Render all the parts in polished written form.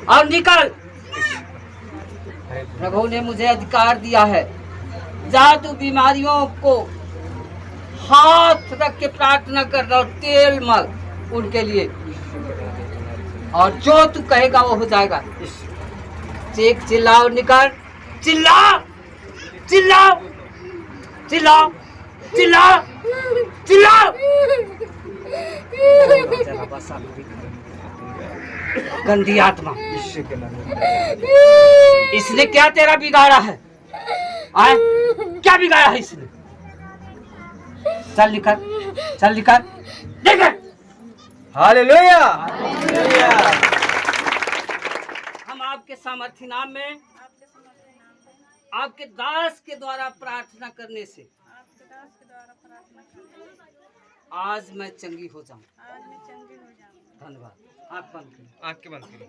और निकल। प्रभु ने मुझे अधिकार दिया है, जा तू बीमारियों को हाथ रख के प्रार्थना कर और तेल मल उनके लिए, और जो तू कहेगा वो हो जाएगा। चीख चिल्लाओ, निकल, चिल्लाओ चिल्लाओ चिल्लाओ चिल्लाओ चिल्लाओ। गंदी आत्मा, इसने क्या तेरा बिगाड़ा है? आए? क्या बिगाड़ा है इसने? चल निकल, चल निकल, निकल। हालेलुया। हम आपके सामर्थ्य नाम में आपके दास के द्वारा प्रार्थना करने से आज मैं चंगी हो जाऊं। धन्यवाद। आँख बंद करें, आँख के बंद करें।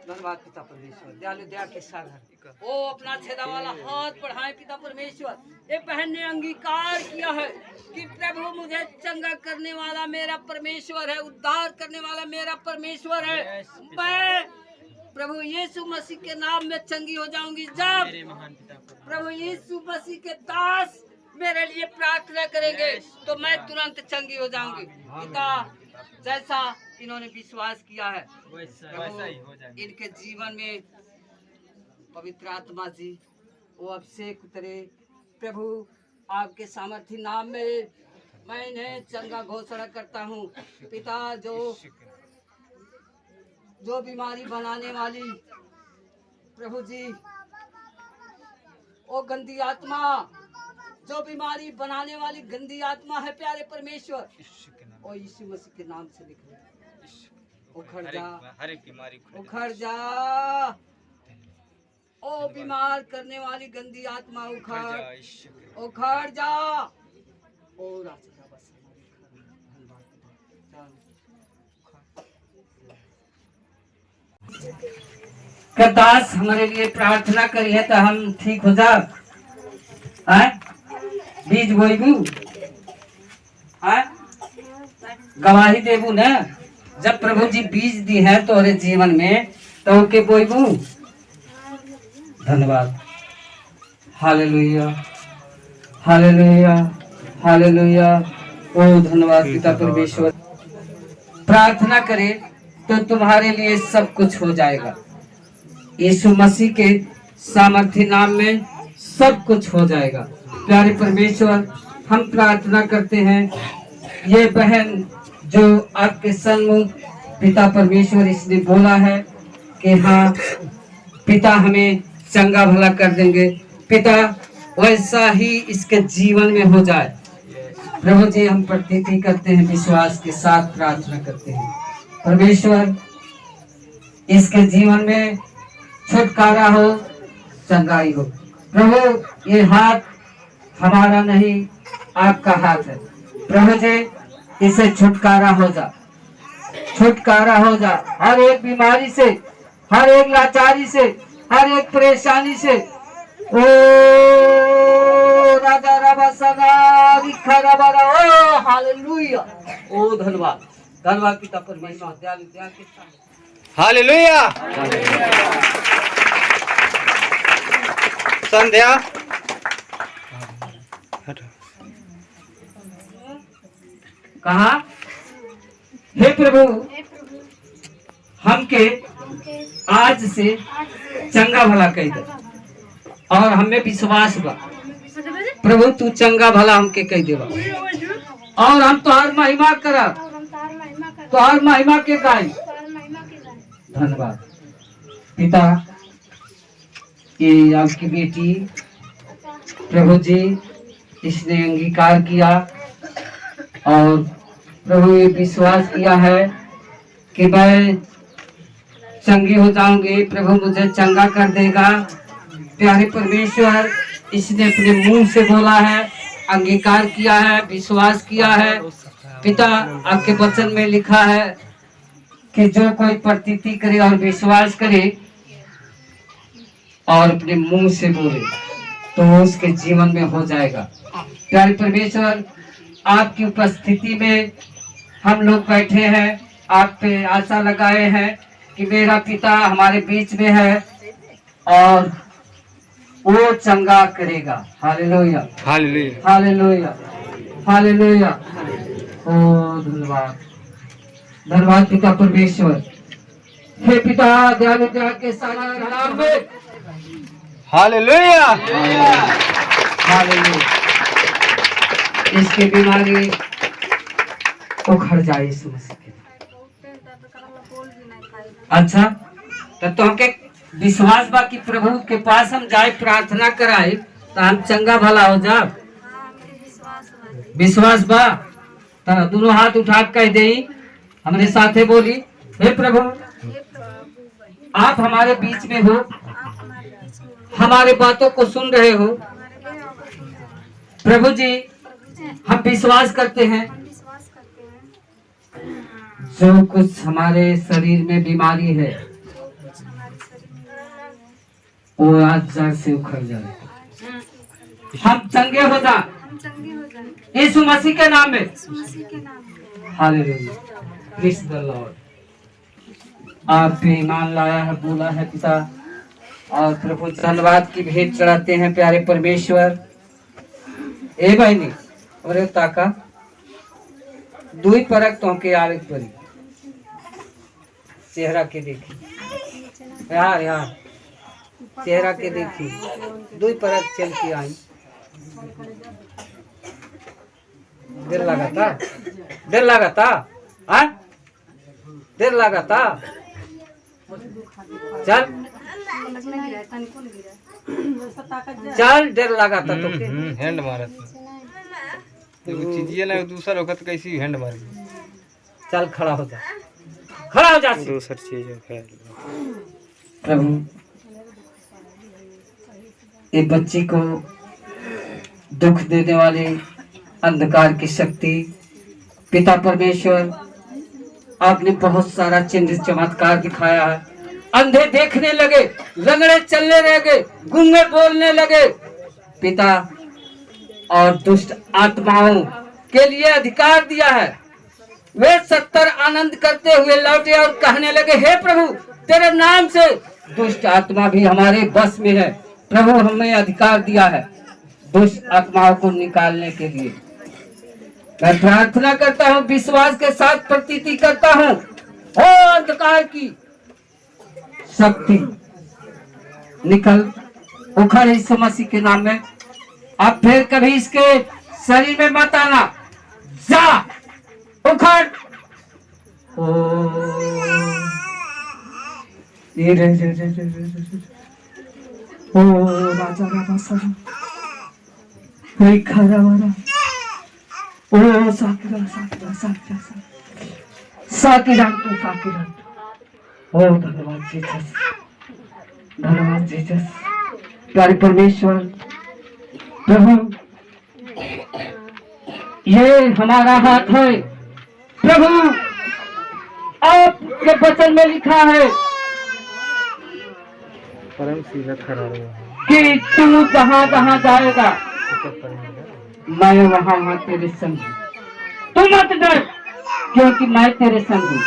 धन्यवाद पिता परमेश्वर, दयालु दया के सागर। ओ अपना छेदा वाला हाथ बढ़ाए पिता परमेश्वर। ये बहन ने अंगीकार किया है कि प्रभु मुझे चंगा करने वाला मेरा परमेश्वर है, उद्धार करने वाला मेरा परमेश्वर है। मैं प्रभु यीशु मसीह के नाम में चंगी हो जाऊंगी। जब प्रभु यीशु मसीह के दास मेरे लिए प्रार्थना करेंगे तो मैं तुरंत चंगी हो जाऊंगी। पिता, जैसा इन्होंने विश्वास किया है वैसा ही हो जाए। इनके जीवन में पवित्र आत्मा जी वो अभिषेक उतरे। प्रभु आपके सामर्थ्य नाम में मैं इन्हें चंगा घोषणा करता हूँ। पिता, जो बीमारी बनाने वाली प्रभु जी, ओ गंदी आत्मा, जो बीमारी बनाने वाली गंदी आत्मा है प्यारे परमेश्वर, ओ यीशु मसीह के नाम से निकले। उखड़ जा, हर एक बीमारी उखड़ जा। ओ बीमार करने वाली गंदी आत्मा उखड़, उखड़ जा। ओ राजा दास हमारे लिए प्रार्थना करी है तो हम ठीक हो जा। बीज बोईबू, गवाही देबू न। जब प्रभु जी बीज दी है तोरे जीवन में तो के बोईबू। धन्यवाद। Hallelujah, hallelujah, hallelujah. ओ धन्यवाद पिता परमेश्वर। प्रार्थना करे तो तुम्हारे लिए सब कुछ हो जाएगा। यीशु मसीह के सामर्थ्य नाम में सब कुछ हो जाएगा। प्यारे परमेश्वर, हम प्रार्थना करते हैं ये बहन जो आपके सन्मुख पिता परमेश्वर इसने बोला है कि हाँ पिता हमें चंगा भला कर देंगे। पिता, वैसा ही इसके जीवन में हो जाए। प्रभु जी, हम प्रतीति करते हैं, विश्वास के साथ प्रार्थना करते हैं। परमेश्वर, इसके जीवन में छुटकारा हो, चंगाई हो। प्रभु, ये हाथ हमारा नहीं, आपका हाथ है। प्रभु जी, इसे छुटकारा हो जा, छुटकारा हो जा हर एक बीमारी से, हर एक लाचारी से, हर एक परेशानी से। ओ राजा रबा सदा लिखा रबा, ओ हालेलुया। ओ धन्यवाद, धन्यवाद पिता परमेश्वर, दयालु दया के साथ। हालेलुया। संध्या कहा, हे प्रभु, हमके आज से चंगा भला कह दे, और हमें विश्वास बा प्रभु तू चंगा भला हमके कह देवा, और हम तोहार महिमा करब, तोहार महिमा के गाई। धन्यवाद पिता, ये आपकी बेटी प्रभु जी इसने अंगीकार किया और प्रभु ये विश्वास किया है कि मैं चंगी हो जाऊंगी, प्रभु मुझे चंगा कर देगा। प्यारे परमेश्वर, इसने अपने मुंह से बोला है, अंगीकार किया है, विश्वास किया है। पिता, आपके वचन में लिखा है कि जो कोई प्रतीति करे और विश्वास करे और अपने मुंह से बोले तो उसके जीवन में हो जाएगा। प्यारे परमेश्वर, आपकी उपस्थिति में हम लोग बैठे हैं, आप पे आशा लगाए हैं कि मेरा पिता हमारे बीच में है और वो चंगा करेगा। Hallelujah, hallelujah. Hallelujah, hallelujah. ओ धन्यवाद, धन्यवाद पिता परमेश्वर। हे पिता दयालु दया के सारा नाम में हालेलुया। हालेलुया। इसकी बीमारी उखड़ जाए यीशु मसीह के नाम। अच्छा तो हमके विश्वास बा कि प्रभु के पास हम जाए प्रार्थना कराए तो हम चंगा भला हो जा। विश्वास बा तो दोनों हाथ उठा के कह दे, हमरे साथे बोली, हे प्रभु आप हमारे बीच में हो, हमारे बातों को सुन रहे हो। प्रभु जी हम विश्वास करते हैं जो कुछ हमारे शरीर में बीमारी है वो आज जड़ से उखड़ जाए, हम चंगे हो जाए यीशु मसीह के नाम में। Hallelujah, praise the Lord. आप पे ईमान लाया है, बोला है पिता, और प्रभु धन्यवाद की भेंट चढ़ाते हैं प्यारे परमेश्वर। ए भाई नहीं और ताका दुई परक तो के आवे परी चेहरा के देखी यार, यार चेहरा के देखी दुई परक चल के आई। देर लगाता, देर लगाता, हाँ देर लगाता। चल चल देर लगाता तो हैंड मारा चीज ना दूसरा वक्त कैसी हैंड मार। चल खड़ा हो जा, खड़ा हो जा। दूसरी चीज प्रभु ये बच्ची को दुख देने वाले अंधकार की शक्ति पिता परमेश्वर आपने बहुत सारा चिन्ह चमत्कार दिखाया है। अंधे देखने लगे, लंगड़े चलने लगे, गूंगे बोलने लगे पिता, और दुष्ट आत्माओं के लिए अधिकार दिया है। वे 70 आनंद करते हुए लौटे और कहने लगे, हे प्रभु तेरे नाम से दुष्ट आत्मा भी हमारे बस में है। प्रभु हमें अधिकार दिया है दुष्ट आत्माओं को निकालने के लिए। मैं प्रार्थना करता हूँ, विश्वास के साथ प्रतीति करता हूँ, ओ अंधकार की शक्ति निकल उखड़ यीशु मसीह के नाम में। अब फिर कभी इसके शरीर में मत आना, जा उखड़। ओ राजा राजा सर खरा वाला ओ साकिरा साकिरा साकिरा साकिरा तो साकिरा। ओ धन्यवाद जीसस, धन्यवाद जीसस। प्यारे परमेश्वर प्रभु ये हमारा हाथ है प्रभु, आपके वचन में लिखा है परम सीधा खड़ा कि तू जहाँ जहाँ जाएगा मैं वहाँ वहाँ तेरे संग हूँ, तू मत डर क्योंकि मैं तेरे संग हूँ।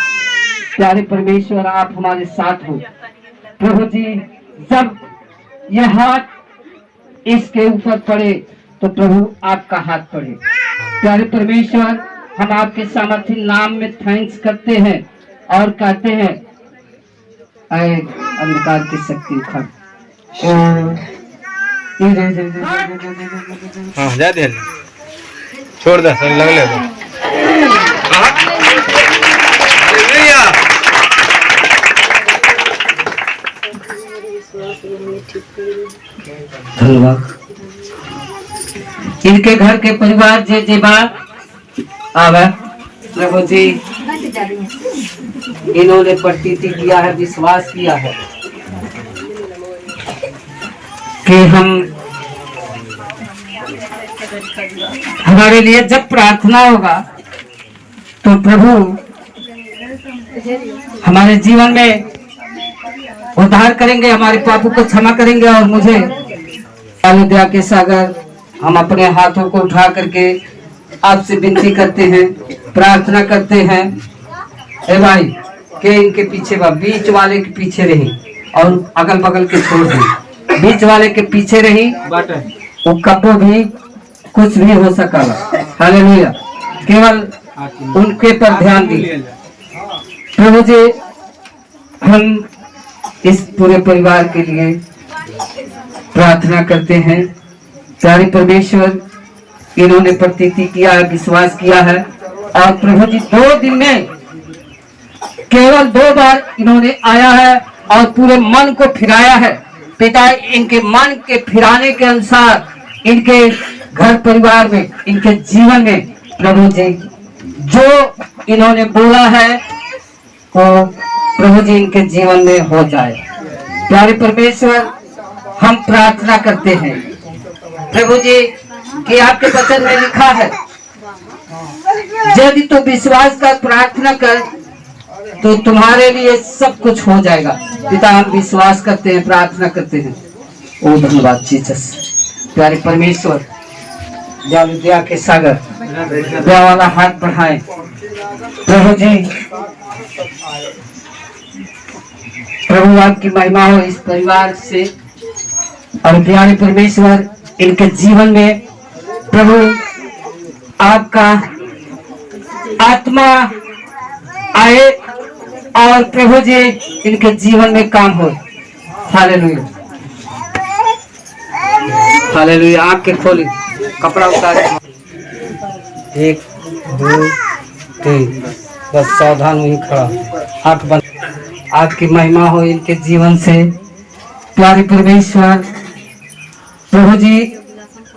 प्यारे परमेश्वर आप हमारे साथ हो प्रभु जी। जब यह हाथ इसके ऊपर पड़े तो प्रभु आपका हाथ पड़े। प्यारे परमेश्वर हम आपके सामर्थ्य नाम में थैंक्स करते हैं और कहते हैं आए अंधकार की शक्ति उखड़। हाँ जा दे, छोड़ दे सर, लग ले धन्यवाद। इनके घर के परिवार जे जे बात आवे प्रभु जी, इन्होंने प्रतीति किया है, विश्वास किया है कि हमारे लिए जब प्रार्थना होगा तो प्रभु हमारे जीवन में उद्धार करेंगे, हमारे पापों को क्षमा करेंगे। और मुझे दया के सागर हम अपने हाथों को उठा करके आपसे विनती करते हैं, प्रार्थना करते हैं। ए भाई के इनके पीछे बा, बीच वाले के पीछे रही और अगल बगल के छोड़ दी। बीच वाले के पीछे रही, वो कबो भी कुछ भी हो सका। हालेलुया। केवल उनके पर ध्यान दी। प्रभु जी, हम इस पूरे परिवार के लिए प्रार्थना करते हैं। प्यारे परमेश्वर, इन्होंने प्रतीति किया है, विश्वास किया है, और प्रभु जी 2 दिन में केवल 2 बार इन्होंने आया है और पूरे मन को फिराया है। पिता, इनके मन के फिराने के अनुसार इनके घर परिवार में, इनके जीवन में प्रभु जी जो इन्होंने बोला है वो प्रभु जी इनके जीवन में हो जाए। प्यारे परमेश्वर, हम प्रार्थना करते हैं प्रभु जी कि आपके वचन में लिखा है, यदि तू विश्वास कर, प्रार्थना कर, तो तुम्हारे लिए सब कुछ हो जाएगा। पिता, हम विश्वास करते हैं, प्रार्थना करते हैं। ओ धन्यवाद जीसस। प्यारे परमेश्वर, दया के सागर, दया वाला हाथ बढ़ाएं प्रभु जी। प्रभु, आपकी महिमा हो इस परिवार से, और प्यारे परमेश्वर, इनके जीवन में प्रभु आपका आत्मा आए और प्रभु जी इनके जीवन में काम हो। Hallelujah, hallelujah. आँख के खोली, कपड़ा उतारे। 1 2 3, बस सावधान वहीं खड़ा, आँख बंद। आपकी महिमा हो इनके जीवन से। प्यारे परमेश्वर, प्रभु जी,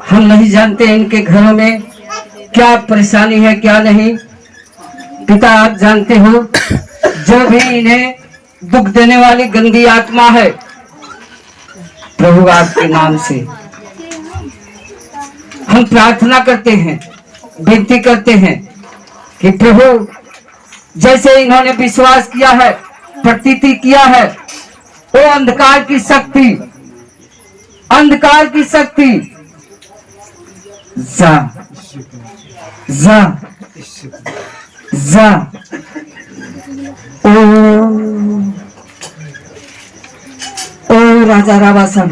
हम नहीं जानते इनके घरों में क्या परेशानी है, क्या नहीं। पिता, आप जानते हो। जो भी इन्हें दुख देने वाली गंदी आत्मा है, प्रभु आपके नाम से हम प्रार्थना करते हैं, विनती करते हैं कि प्रभु, जैसे इन्होंने विश्वास किया है, प्रतीति किया है, वो अंधकार की शक्ति जा जा जा। ओ राजा रावासन,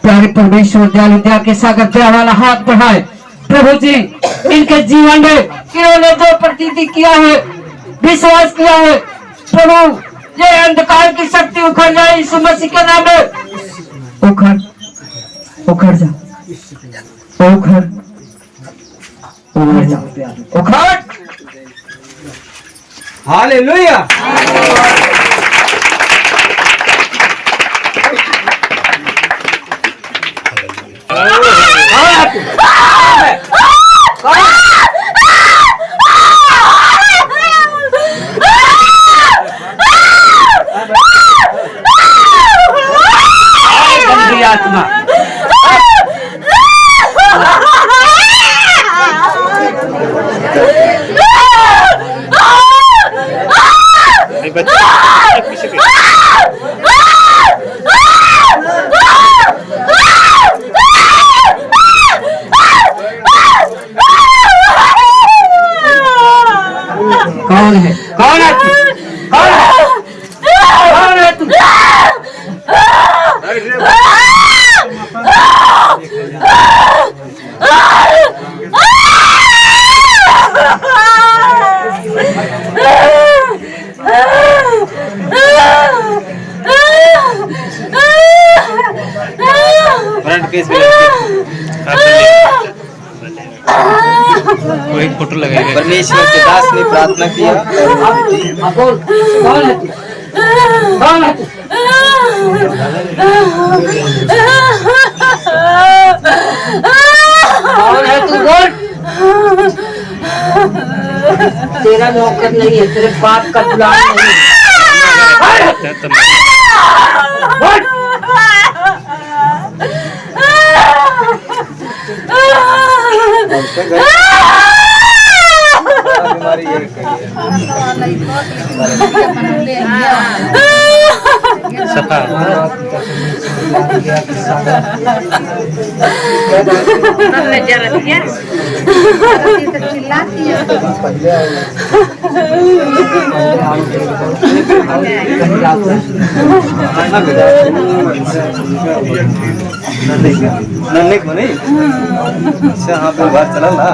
प्यारे परमेश्वर, दया के सागर, दया वाला हाथ बढ़ाए प्रभु जी। इनके जीवन में इन्होंने जो प्रतीति किया है, विश्वास किया है, प्रभु, ये अंधकार की शक्ति उखड़ जाए यीशु मसीह के नाम में। उखड़ जा, उखड़ जा, उखड़। हालेलुया। आत्मा कौन है? कौन है तू? कौन है? कौन है तू? फ्रंट पेज पे कोई फोटो लगाएगा। परमेश्वर के दास ने प्रार्थना किया। बोल, कौन है तू? कौन है तू? कौन है तू? बोल। तेरा नौकर नहीं है, तेरे बाप का गुलाम नहीं है। बोल। बीमारी सफा नन्हे को नहीं अच्छा हाँ पे बाहर चला ना